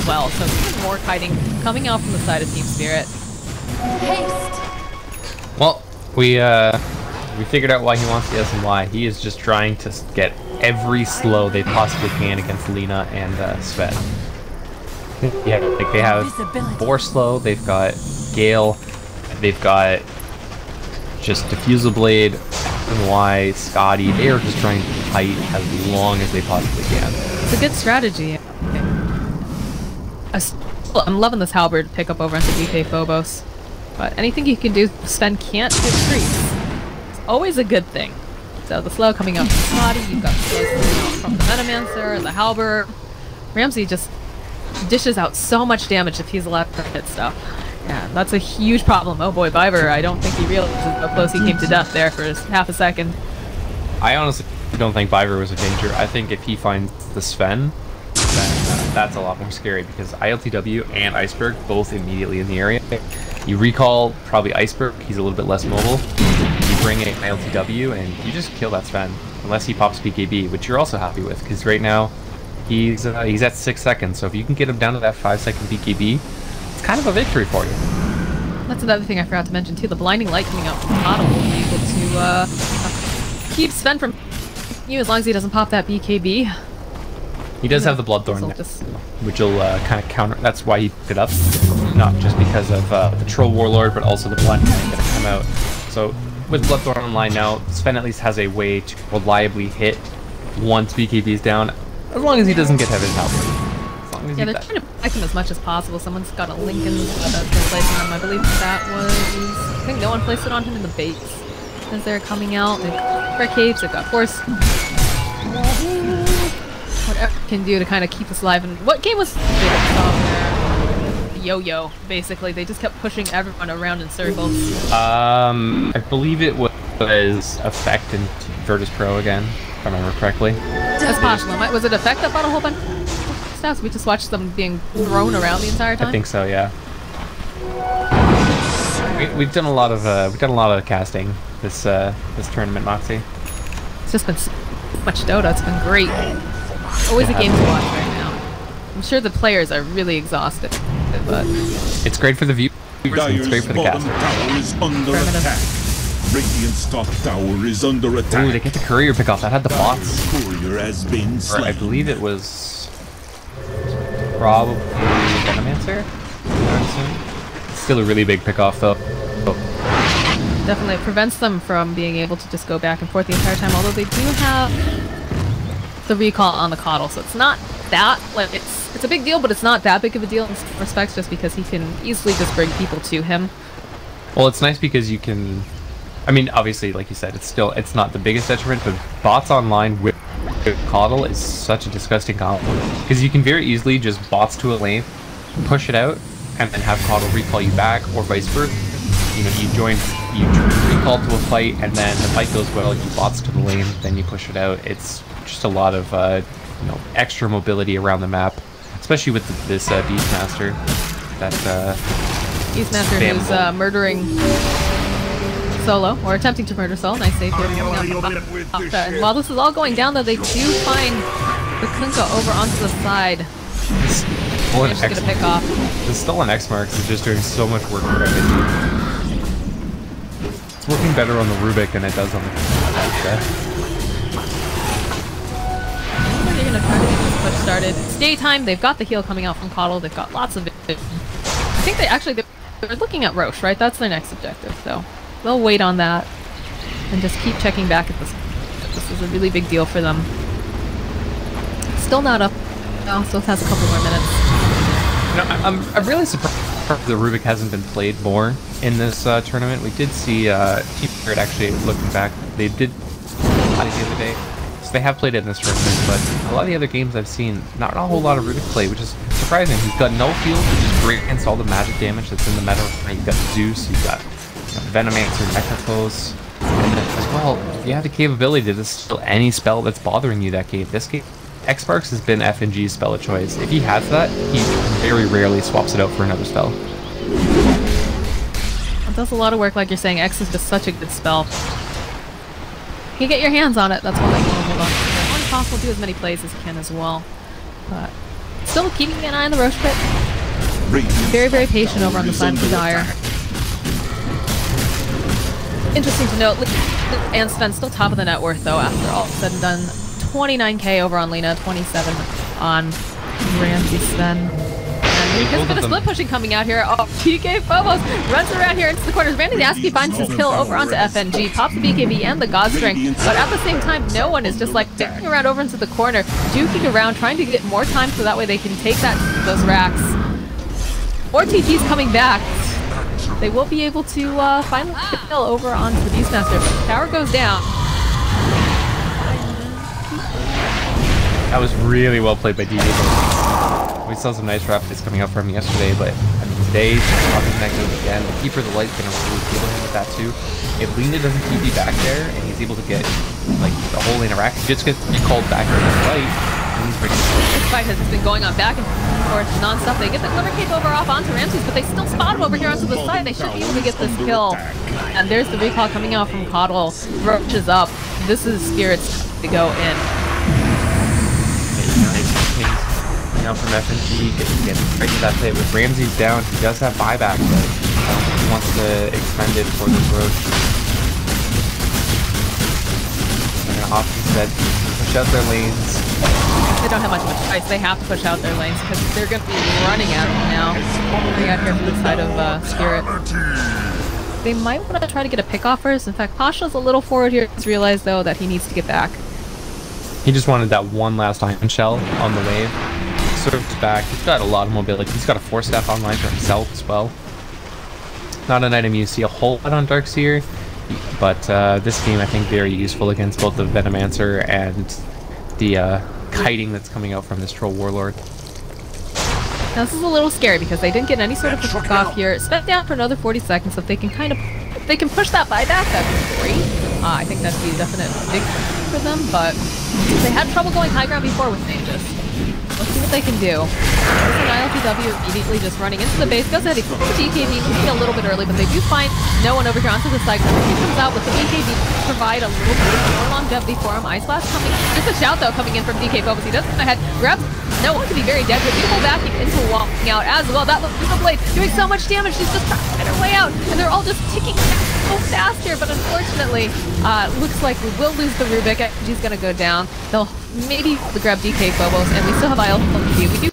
as well, so even more kiting coming out from the side of Team Spirit. Haste. Well, we figured out why he wants the SNY. He is just trying to get every slow they possibly can against Lina and Sven. Yeah, like they have 4 slow, they've got Gale, they've got just Diffusal Blade, SNY, Scotty. They are just trying to fight as long as they possibly can. It's a good strategy. I'm loving this halberd pickup over onto DK Phobos. But anything you can do, Sven can't hit creeps. It's always a good thing. So the slow coming out from Scotty, you've got slows coming out from the Venomancer, the halberd. Ramsey just dishes out so much damage if he's allowed to hit stuff. Yeah, that's a huge problem. Oh boy, Viver, I don't think he realizes how close he came to death there for just half a second. I honestly don't think Viver was a danger. I think if he finds the Sven, then that's a lot more scary because ILTW and Iceberg both immediately in the area. You recall probably Iceberg, he's a little bit less mobile. You bring in ILTW and you just kill that Sven, unless he pops BKB, which you're also happy with because right now he's at 6 seconds. So if you can get him down to that 5-second BKB, it's kind of a victory for you. That's another thing I forgot to mention too. The blinding light coming out from the bottom will be able to keep Sven from you as long as he doesn't pop that BKB. He does have the Bloodthorn, which will kind of counter. That's why he picked it up, not just because of the Troll Warlord, but also the blinding light going to come out. So with Bloodthorn online now, Sven at least has a way to reliably hit once BKB is down, as long as he doesn't get his health. Yeah, they're trying to protect him as much as possible. Someone's got a Lincoln that's been placing on him. I believe that was... I think no one placed it on him in the base. As they're coming out, they've got barricades, they've got force. Whatever you can do to kind of keep us alive. And what game was there? Yo-yo, basically. They just kept pushing everyone around in circles. I believe it was Effect and Virtus Pro again, if I remember correctly. That's possible. Was it Effect that bought a whole bunch of stuff? We just watched them being thrown around the entire time? I think so, yeah. We've done a lot of casting this tournament, Moxie. It's just been so much Dota. It's been great. Always a game to watch right now. I'm sure the players are really exhausted, but it's great for the viewers. It's great for the cast. Radiant's top tower is under attack. Ooh, they get the courier pick off. That had the bots. Courier has been slain. I believe it was probably Venomancer. Still a really big pick off though. Definitely, it prevents them from being able to just go back and forth the entire time. Although they do have the recall on the Coddle, so it's not that like it's a big deal, but it's not that big of a deal in some respects, just because he can easily just bring people to him. Well, it's nice because you can. I mean, obviously, like you said, it's not the biggest detriment, but bots online with Coddle is such a disgusting combo because you can very easily just bots to a lane, push it out, and then have Coddle recall you back, or vice versa. You know, you recall to a fight, and then the fight goes well, you bots to the lane, then you push it out. It's just a lot of you know, extra mobility around the map, especially with this Beastmaster. That Beastmaster who's murdering Solo, or attempting to murder Solo. Nice save here. And while this is all going down, though, they do find the Kunkka over onto the side. Get a pick off. The stolen X marks is just doing so much work for everything. It's working better on the Rubik than it does on the Kunkka. They're gonna try to get this push started. It's daytime. They've got the heal coming out from Coddle. They've got lots of vision. I think they're looking at Roche, right? That's their next objective. So they'll wait on that and just keep checking back at this. This is a really big deal for them. Still not up. Oh, so it has a couple more minutes. You know, I'm really surprised the Rubik hasn't been played more in this tournament. We did see Team Spirit actually looking back. They did play the other day, so they have played it in this tournament. But a lot of the other games I've seen, not a whole lot of Rubik play, which is surprising. He's got no field, which is great against all the magic damage that's in the meta. You've got Zeus, you've got Venomancer, Necrophos, and then as well, you have the capability to distill any spell that's bothering you that game. This game, X-Sparks has been FNG's spell of choice. If he has that, he very rarely swaps it out for another spell. It does a lot of work, like you're saying. X is just such a good spell. You can get your hands on it, that's what I want to hold on to. When possible, do as many plays as you can as well. But still keeping an eye on the Roche pit. Radiant's Very, very top patient tower over on the is side of under Desire. attack. Interesting to note, and Sven still top of the net worth though after all said and done. 29k over on Lena, 27 on Ramsey Sven. And there's a bit of split pushing coming out here. Oh, PK Phobos runs around here into the corners. Randy Askey finds his kill over onto FNG, pops the BKB and the God String, but at the same time, no one is just like sticking around over into the corner, juking around, trying to get more time so that way they can take those racks. More TT's coming back. They will be able to finally get the kill over onto the Beastmaster. Tower goes down. That was really well played by DD. We saw some nice raptors coming out from him yesterday, but I mean, today, dropping that goes again. The Keeper of the Light's going to really deal with him with that too. If Lena doesn't TP back there, and he's able to get like the whole lane of racks, he just gets recalled back to the light, and he's ready. This fight has been going on back and forth non-stop. They get the Glimmer Cape over off onto Ramses, but they still spot him over here onto the side. They should be able to get this kill. And there's the recall coming out from Coddle. Roach is up. This is Spirit's to go in. Now from FNG, getting right to that play with Ramsey's down. He does have buyback, but he wants to expend it for this Roach. And often said, push out their lanes. They don't have much of a choice. They have to push out their lanes because they're going to be running at them now. Coming out here from the side of Spirit. They might want to try to get a pick off first. In fact, Pasha's a little forward here. He's realized though that he needs to get back. He just wanted that one last iron shell on the wave. Served back. He's got a lot of mobility. He's got a 4-step online for himself as well. Not an item you see a whole lot on Darkseer, but this game I think very useful against both the Venomancer and the kiting that's coming out from this Troll Warlord. Now this is a little scary because they didn't get any sort of a pick off here. Spent down for another 40 seconds, so if they can if they can push that buyback, that'd be great. I think that'd be a definite big for them, but they had trouble going high ground before with Magus. Let's see what they can do. There's an ILTW immediately just running into the base. Goes ahead, he pulls the BKB, maybe a little bit early, but they do find no one over here onto the side. He comes out with the BKB to provide a little bit more longevity for him. Ice Blast coming. Just a shout though coming in from DK Phobos. He does come ahead, grabs no one to be very dead, but beautiful backing into walking out as well. That looks the blade doing so much damage. She's just trying to find her way out, and they're all just ticking so fast here. But unfortunately, looks like we will lose the Rubik. She's gonna go down. They'll maybe grab DK Phobos, and we still have ILTW. We do.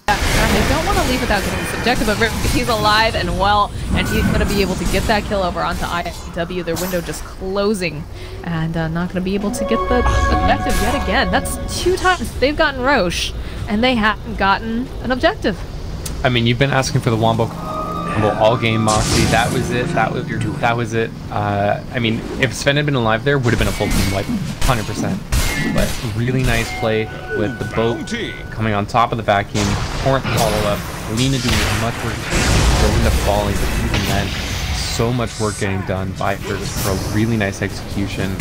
They don't want to leave without getting this objective, but he's alive and well, and he's going to be able to get that kill over onto IW. Their window just closing, and not going to be able to get the objective yet again. That's 2 times they've gotten Roche, and they haven't gotten an objective. I mean, you've been asking for the Wombo all game, Moxie. That was it. That was it. I mean, if Sven had been alive there, would have been a full team wipe, 100%. But really nice play with the boat coming on top of the vacuum, pouring the follow-up, Lena doing as much work, Linda falling, but even then, so much work getting done by Virtus Pro. Really nice execution,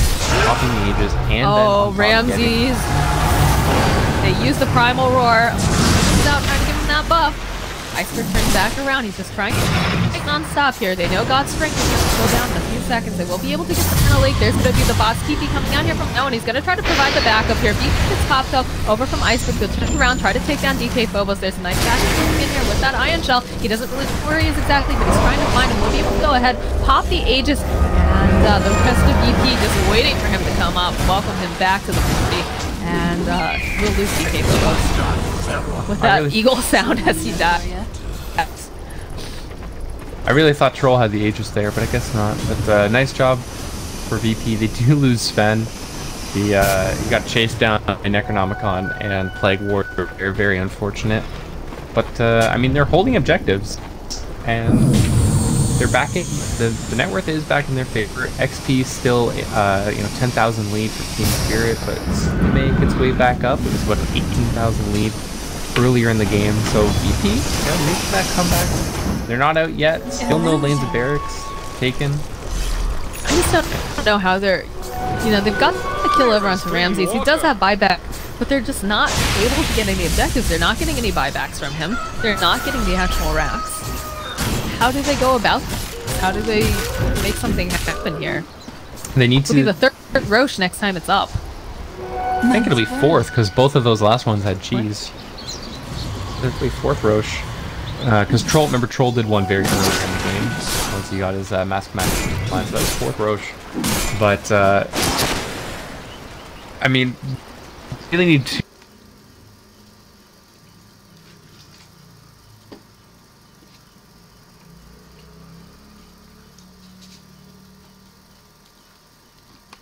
popping the Aegis, and then Ramses. They use the Primal Roar. He's out trying to give him that buff. Iceberg turns back around. He's just trying to fight non-stop here. They know God's strength is going to go down in a few seconds. They will be able to get the Mana Lake. There's going to be the boss TP coming out here from now, and he's going to try to provide the backup here. Beat gets popped up over from Iceberg. He'll turn around, try to take down DK Phobos. There's a nice dash coming in here with that Ion Shell. He doesn't really know where he is exactly, but he's trying to find him. We'll be able to go ahead, pop the Aegis, and the rest of BP just waiting for him to come up, welcome him back to the party, and we'll lose DK Phobos with that eagle sound as he dies. I really thought Troll had the Aegis there, but I guess not. But nice job for VP. They do lose Sven. He got chased down by Necronomicon and Plague Warrior. They're very unfortunate. But I mean, they're holding objectives, and they're backing. The net worth is back in their favor. XP still, 10,000 lead for Team Spirit, but make its way back up. It was about an 18,000 lead earlier in the game. So VP, making that comeback. They're not out yet. Still no lanes of barracks taken. I just don't know how they're, they've got the kill over onto Ramses. He does have buyback, but they're just not able to get any objectives. They're not getting any buybacks from him. They're not getting the actual racks. How do they go about this? How do they make something happen here? They need to be the third Roche next time it's up. I think it'll be fourth, because both of those last ones had cheese. It'll be fourth Roche. Because Troll, remember Troll did one very early in the game, once he got his mask match line, so that was fourth Roche. But, I mean, really need to...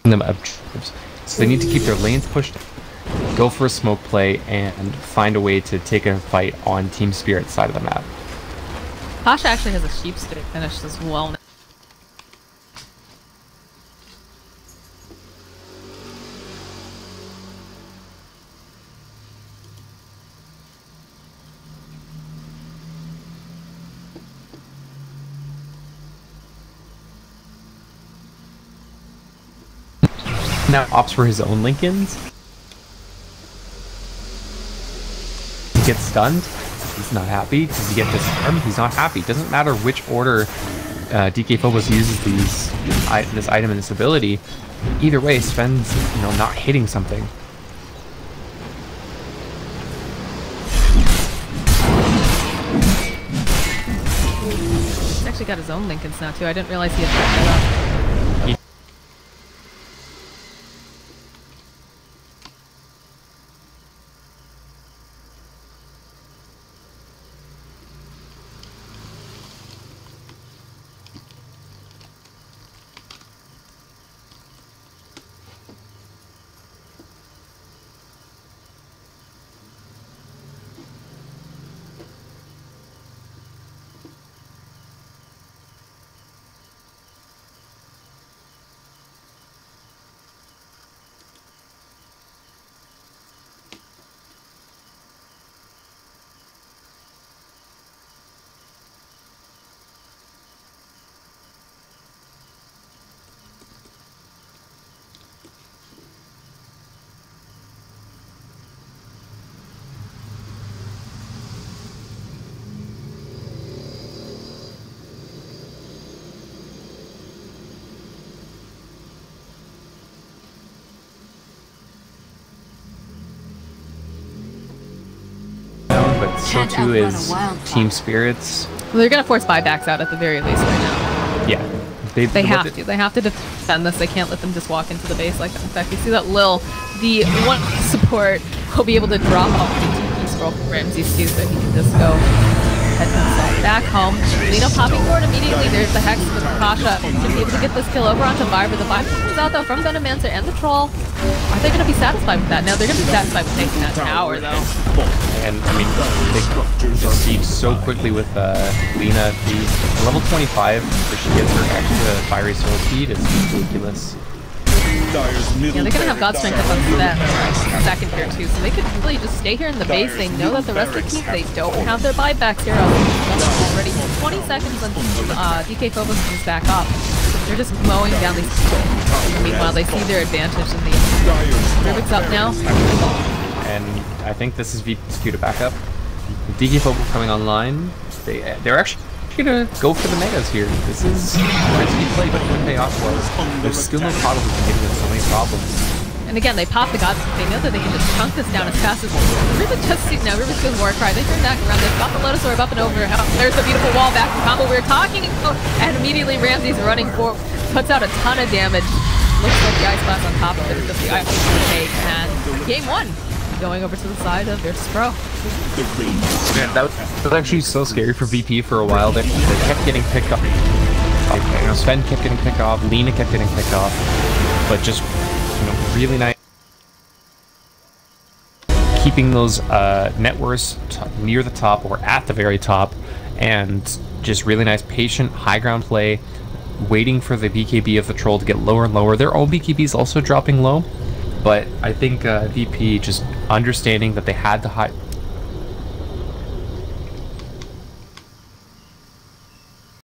them objectives. So they need to keep their lanes pushed, go for a smoke play, and find a way to take a fight on Team Spirit's side of the map. Pasha actually has a sheep stick finish as well. Now opts for his own Lincolns. He gets stunned. He's not happy. Does he get disarmed? He's not happy. Doesn't matter which order DK Phobos uses this item and this ability. Either way, Sven's not hitting something. He's actually got his own Lincolns now too. I didn't realize he had picked that up. So too is Team Spirits. Well, they're gonna force buybacks out at the very least right now. Yeah. They have to. They have to defend this. They can't let them just walk into the base like that. In fact, you see that Lil, the one support, will be able to drop off the TP scroll from Ramses too, so he can just go head himself back home. Lino popping forward immediately. There's the Hex with Pasha. Should be able to get this kill over onto Viber. The Viber comes out though from Venomancer and the Troll. Are they gonna be satisfied with that? No, they're gonna be satisfied with taking that tower though. And I mean, they proceed so quickly with Lina. The level 25 where she gets her extra fiery soul speed is ridiculous. Yeah, they're gonna have God Strength up on that second here too, so they could really just stay here in the base. They know that the rest of the team, they don't have their buybacks here already. 20 seconds until DK Phobos comes back up. They're just mowing down these people. Meanwhile, they see their advantage in the Rubik's up now. And I think this is VP's cue to back up. DK Phobos coming online. They're actually gonna go for the megas here. This is risky play, but it can pay off well. There's still no Coddle who's been giving them so many problems. And again, they pop the gods. They know that they can just chunk this down as fast as Rubik just sees now. Rubik's doing Warcry. They turn back around. They've got the Lotus Orb up and over. There's the beautiful wall back from combo we were talking about. And immediately Ramses running for, puts out a ton of damage. Looks like the Ice Blast on top of it is just the ice to take. And game one, going over to the side of Virtus Pro. Man, that was actually so scary for VP for a while. They kept getting picked off. Sven kept getting picked off. Lina kept getting picked off. But just, really nice. Keeping those net worths near the top or at the very top. And just really nice, patient, high ground play. Waiting for the BKB of the Troll to get lower and lower. Their own BKB is also dropping low. But I think VP just understanding that they had to